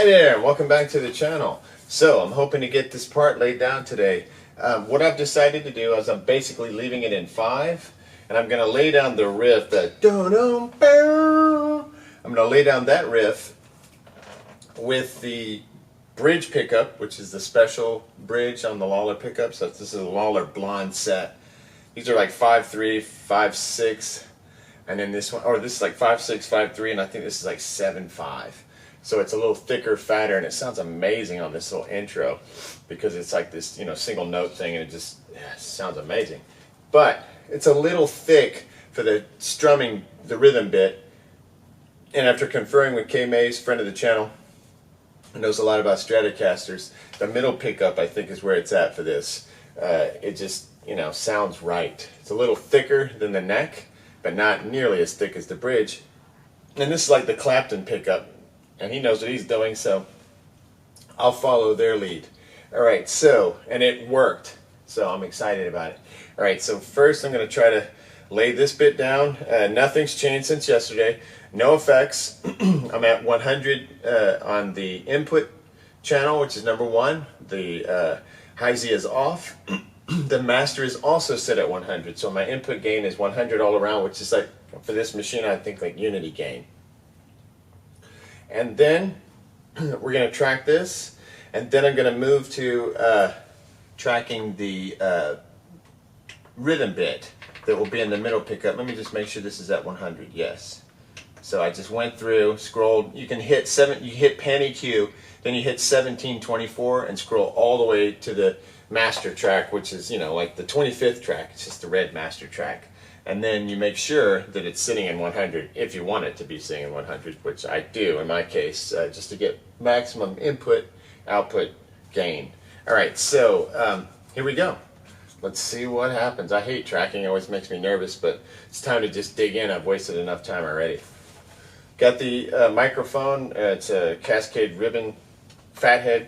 Hi there, welcome back to the channel. So I'm hoping to get this part laid down today. What I've decided to do is I'm basically leaving it in 5, and I'm going to lay down the riff that I'm going to lay down that riff with the bridge pickup, which is the special bridge on the Lawler pickup. So this is a Lawler blonde set. These are like 5.3, 5.6, and then this one, or this is like 5.6, 5.3, and I think this is like 7.5. So it's a little thicker, fatter, and it sounds amazing on this little intro because it's like this, single note thing, and it just sounds amazing. But it's a little thick for the strumming, the rhythm bit. And after conferring with Kay Mays, friend of the channel, who knows a lot about Stratocasters, the middle pickup I think is where it's at for this. It just, sounds right. It's a little thicker than the neck, but not nearly as thick as the bridge. And this is like the Clapton pickup. And he knows what he's doing, so I'll follow their lead. Alright, so, and it worked, so I'm excited about it. Alright, so first I'm going to try to lay this bit down. Nothing's changed since yesterday. No effects. I'm at 100 on the input channel, which is number 1. The high Z is off. The master is also set at 100, so my input gain is 100 all around, which is like, for this machine, I think like unity gain. And then we're going to track this, and then I'm going to move to tracking the rhythm bit that will be in the middle pickup. Let me just make sure this is at 100. Yes. So I just went through, scrolled. You can hit you hit pan EQ, then you hit 1724 and scroll all the way to the master track, which is like the 25th track. It's just the red master track. And then you make sure that it's sitting in 100 if you want it to be sitting in 100, which I do in my case, just to get maximum input, output, gain. All right, so here we go. Let's see what happens. I hate tracking, it always makes me nervous, but it's time to just dig in. I've wasted enough time already. Got the microphone. It's a Cascade ribbon fathead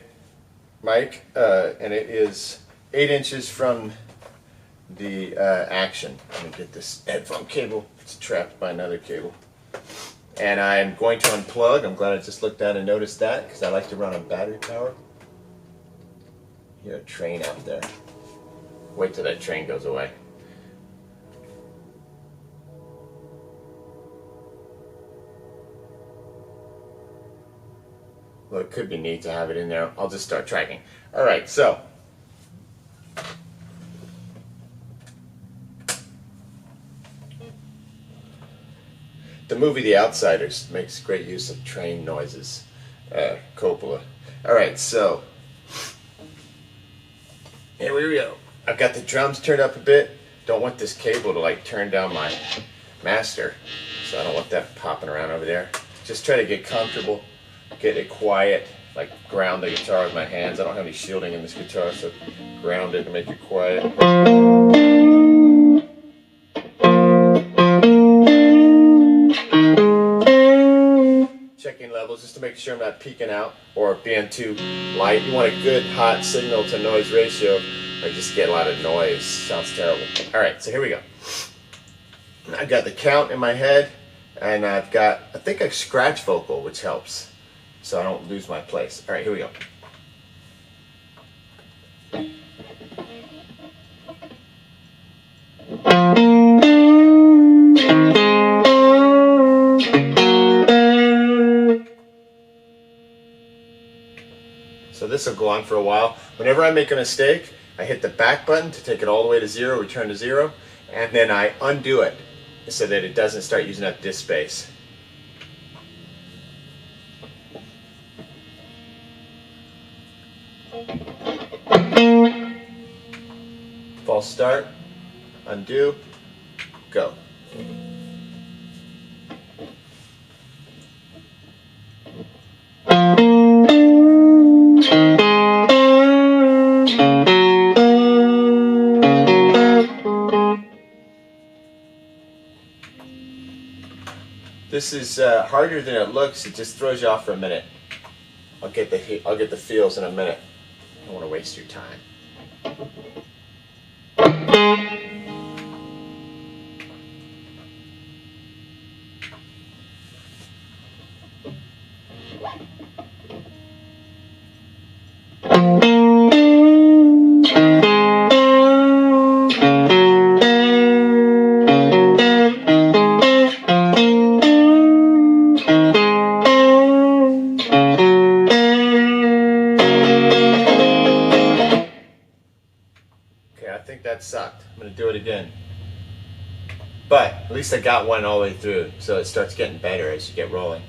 mic, and it is 8 inches from the action. Let me get this headphone cable. It's trapped by another cable. And I'm going to unplug. I'm glad I just looked down and noticed that because I like to run on battery power. Hear a train out there. Wait till that train goes away. Well, it could be neat to have it in there. I'll just start tracking. Alright, so the movie The Outsiders makes great use of train noises. Coppola. Alright, so here we go. I've got the drums turned up a bit. Don't want this cable to like turn down my master, so I don't want that popping around over there. Just try to get comfortable, get it quiet, like ground the guitar with my hands. I don't have any shielding in this guitar, so ground it and make it quiet. Checking levels just to make sure I'm not peaking out or being too light. You want a good hot signal to noise ratio, or just get a lot of noise. Sounds terrible. Alright, so here we go. I've got the count in my head, and I've got, I think, a scratch vocal, which helps so I don't lose my place. Alright, here we go. So this will go on for a while. Whenever I make a mistake, I hit the back button to take it all the way to 0, return to 0, and then I undo it so that it doesn't start using up disk space. False start, undo, go. This is harder than it looks. It just throws you off for a minute. I'll get the feels in a minute. I don't want to waste your time. think that sucked. I'm going to do it again. But at least I got one all the way through, so it starts getting better as you get rolling.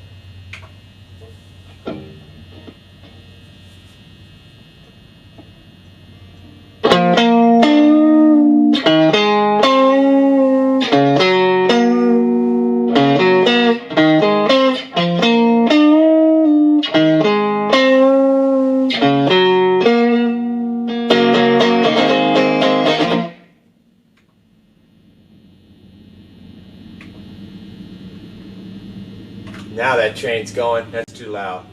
Now that train's going. That's too loud.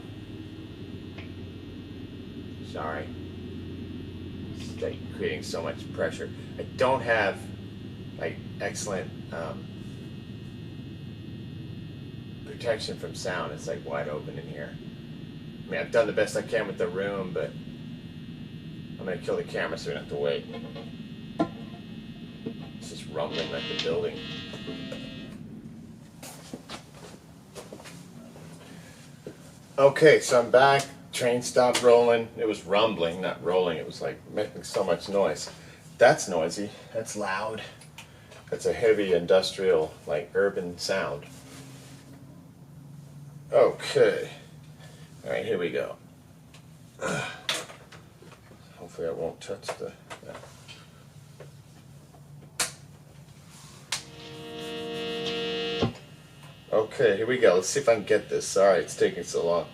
Sorry. It's like creating so much pressure. I don't have like excellent protection from sound. It's like wide open in here. I mean, I've done the best I can with the room, but I'm gonna kill the camera so we don't have to wait. It's just rumbling like the building. Okay, so I'm back. Train stopped rolling. It was rumbling, not rolling. It was like making so much noise. That's noisy. That's loud. That's a heavy industrial, like urban sound. Okay. All right, here we go. Hopefully I won't touch the... Okay, here we go. Let's see if I can get this. Sorry, it's taking so long.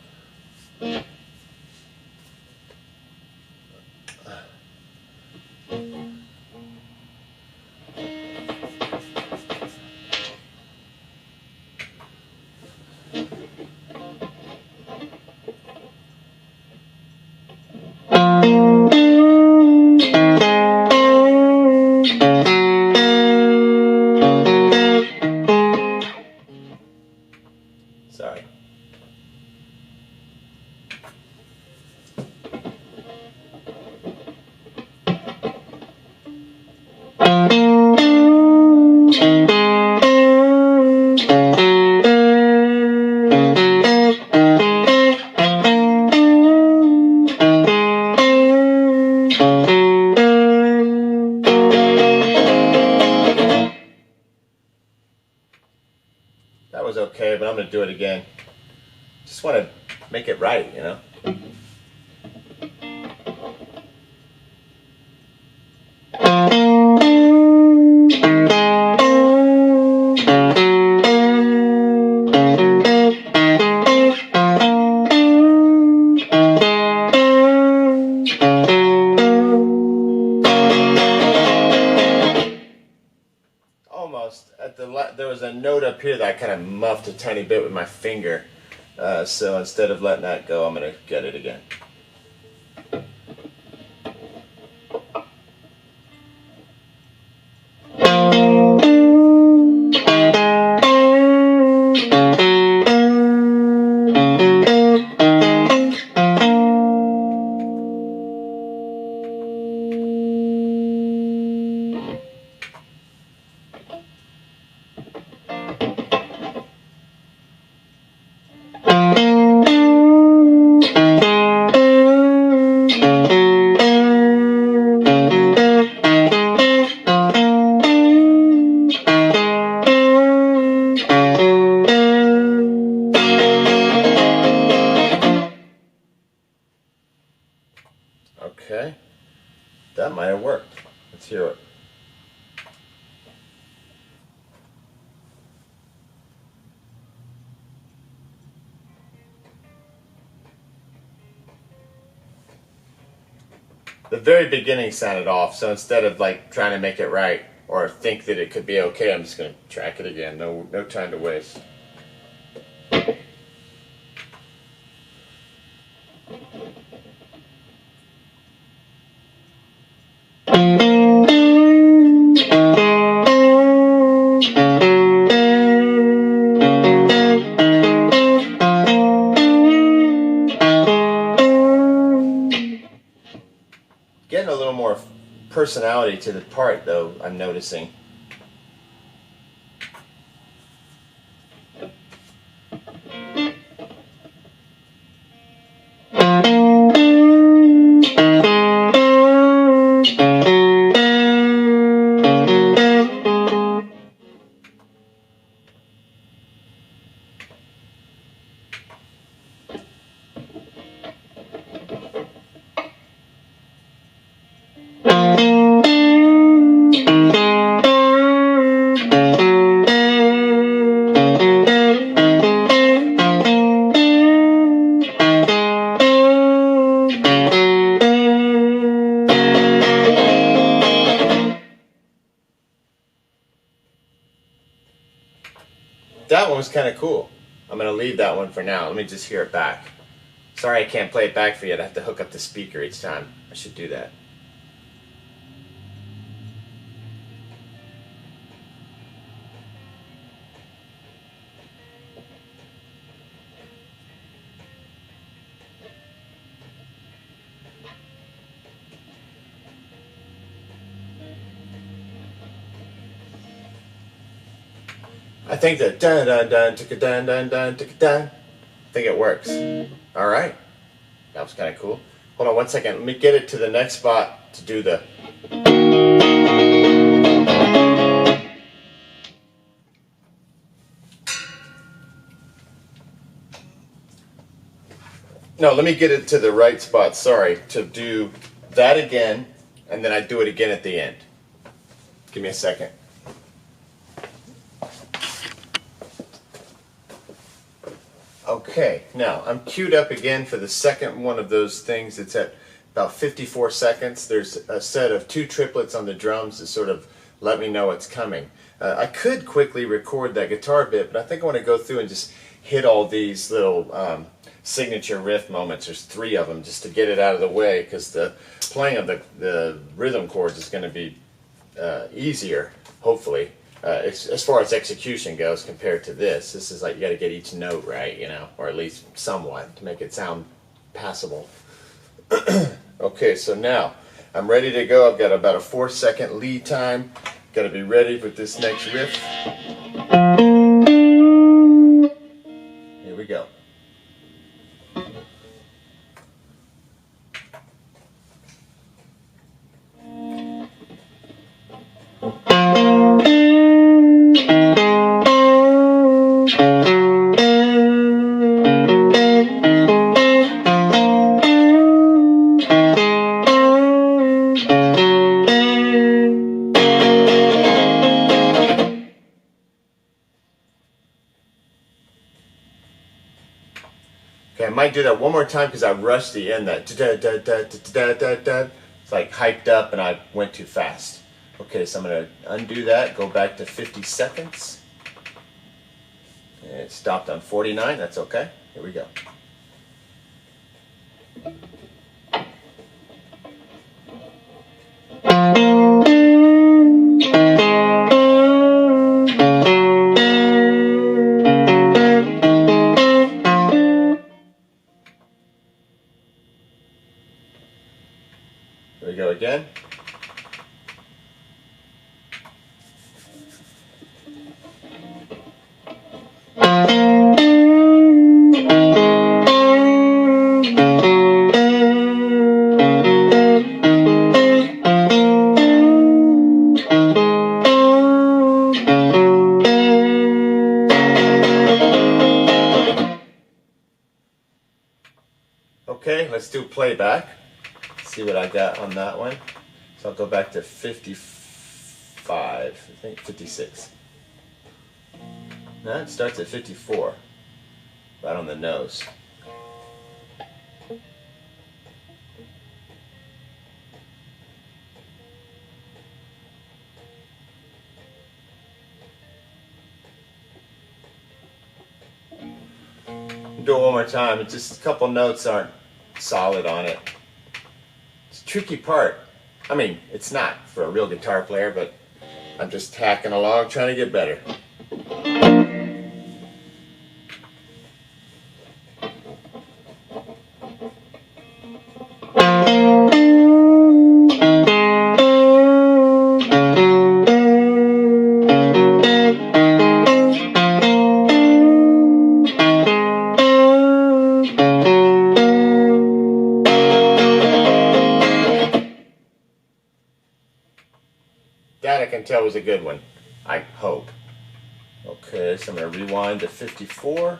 Sorry. That was okay, but I'm going to do it again. Just want to make it right, you know? Almost. There was a note up here that I kind of muffed a tiny bit with my finger. So instead of letting that go, I'm going to get it again. Okay, that might have worked. Let's hear it. The very beginning sounded off, so instead of like trying to make it right or think that it could be okay, I'm just going to track it again. No time to waste. Getting a little more personality to the part, though, I'm noticing. that one was kind of cool. I'm going to leave that one for now. Let me just hear it back. Sorry I can't play it back for you. I'd have to hook up the speaker each time. I should do that. I think that dun dun dun ticka dun dun dun ticka dun. I think it works. All right, that was kind of cool. Hold on one second. Let me get it to the next spot to do the. No, let me get it to the right spot. Sorry, to do that again, and then I do it again at the end. Give me a second. Okay, now I'm queued up again for the second one of those things. It's at about 54 seconds. There's a set of 2 triplets on the drums to sort of let me know it's coming. I could quickly record that guitar bit, but I think I want to go through and just hit all these little signature riff moments. There's 3 of them just to get it out of the way, because the playing of the rhythm chords is going to be easier, hopefully. As far as execution goes compared to this is like you got to get each note right, you know, or at least somewhat to make it sound passable. Okay, so now I'm ready to go. I've got about a 4-second lead time. Got to be ready with this next riff. Here we go. Okay, I might do that one more time because I rushed the end. That da da da da da da da. It's like hyped up and I went too fast. Okay, so I'm going to undo that, go back to 50 seconds. And it stopped on 49, that's okay. Here we go. Here we go again. Okay, let's do playback. See what I got on that one. So I'll go back to 55, I think 56. No, it starts at 54, right on the nose. Do it one more time. It's just a couple notes aren't solid on it. It's a tricky part. I mean, it's not for a real guitar player, but I'm just tacking along trying to get better. That I can tell was a good one, I hope. Okay, so I'm going to rewind to 54.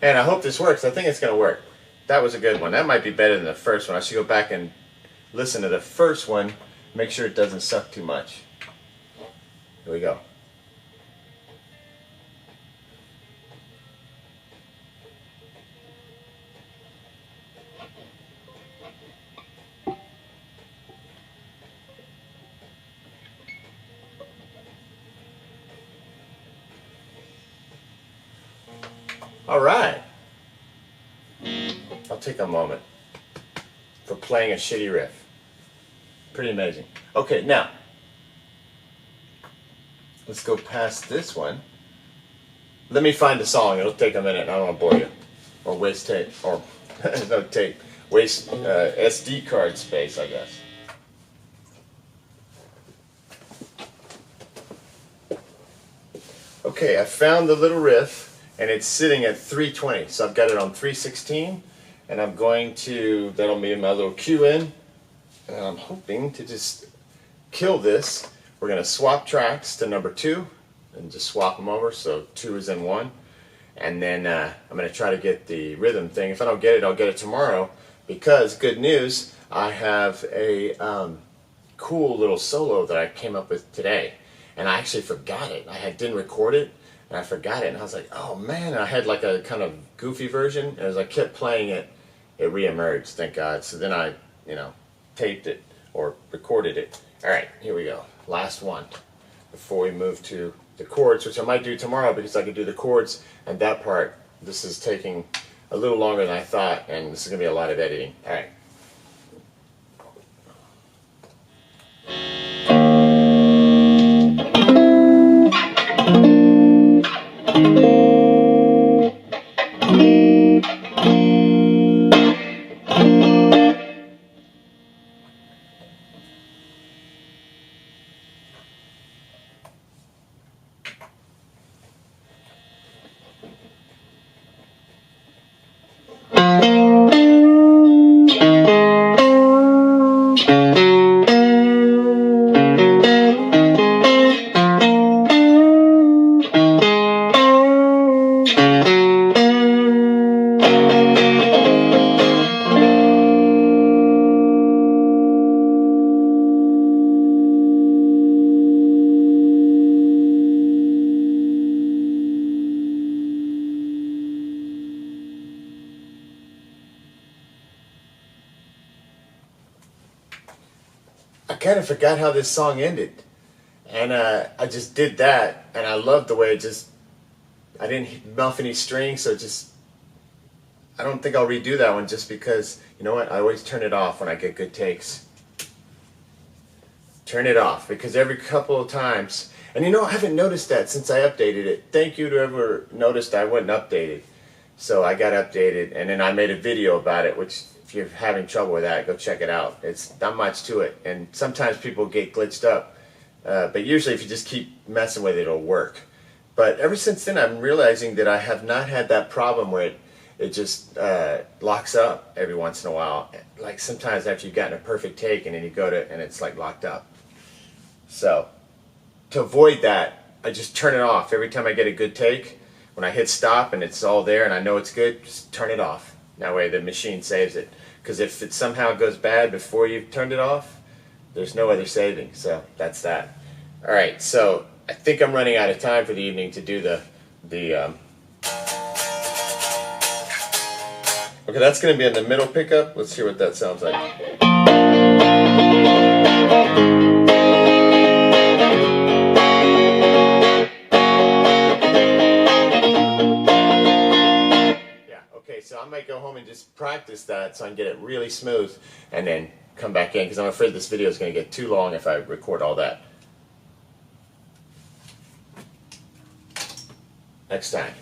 And I hope this works. I think it's going to work. That was a good one. That might be better than the first one. I should go back and listen to the first one Make sure it doesn't suck too much. Here we go. All right. I'll take a moment for playing a shitty riff. Pretty amazing. Okay, now let's go past this one. Let me find the song. It'll take a minute. I don't want to bore you or waste tape or no tape. Waste SD card space, I guess. Okay, I found the little riff. And it's sitting at 320, so I've got it on 316, and I'm going to, that'll be my little cue in, and I'm hoping to just kill this. We're going to swap tracks to number 2, and just swap them over, so 2 is in 1, and then I'm going to try to get the rhythm thing. If I don't get it, I'll get it tomorrow, because, good news, I have a cool little solo that I came up with today, and I actually forgot it. Didn't record it. And I forgot it, and I was like, oh man, and I had like a kind of goofy version, and as I kept playing it, it reemerged, thank God. So then I, taped it, or recorded it. All right, here we go. Last one, before we move to the chords, which I might do tomorrow, because I could do the chords, and that part, this is taking a little longer than I thought, and this is going to be a lot of editing. All right. I kind of forgot how this song ended, and I just did that, and I loved the way it just, I didn't muff any strings, so I don't think I'll redo that one, just because, you know what, I always turn it off when I get good takes. Turn it off, because every couple of times, and I haven't noticed that since I updated it. Thank you to whoever noticed I wasn't updated. So I got updated, and then I made a video about it, which, if you're having trouble with that, go check it out. It's not much to it, and sometimes people get glitched up, but usually if you just keep messing with it, it'll work. But ever since then, I'm realizing that I have not had that problem where it just locks up every once in a while. Like sometimes after you've gotten a perfect take, and then you go to, and it's like locked up. So to avoid that, I just turn it off every time I get a good take. When I hit stop and it's all there and I know it's good, just turn it off. That way the machine saves it. Because if it somehow goes bad before you've turned it off, there's no other saving. So that's that. All right, so I think I'm running out of time for the evening to do the okay, that's going to be in the middle pickup. Let's hear what that sounds like. So I might go home and just practice that so I can get it really smooth and then come back in, because I'm afraid this video is going to get too long if I record all that. Next time.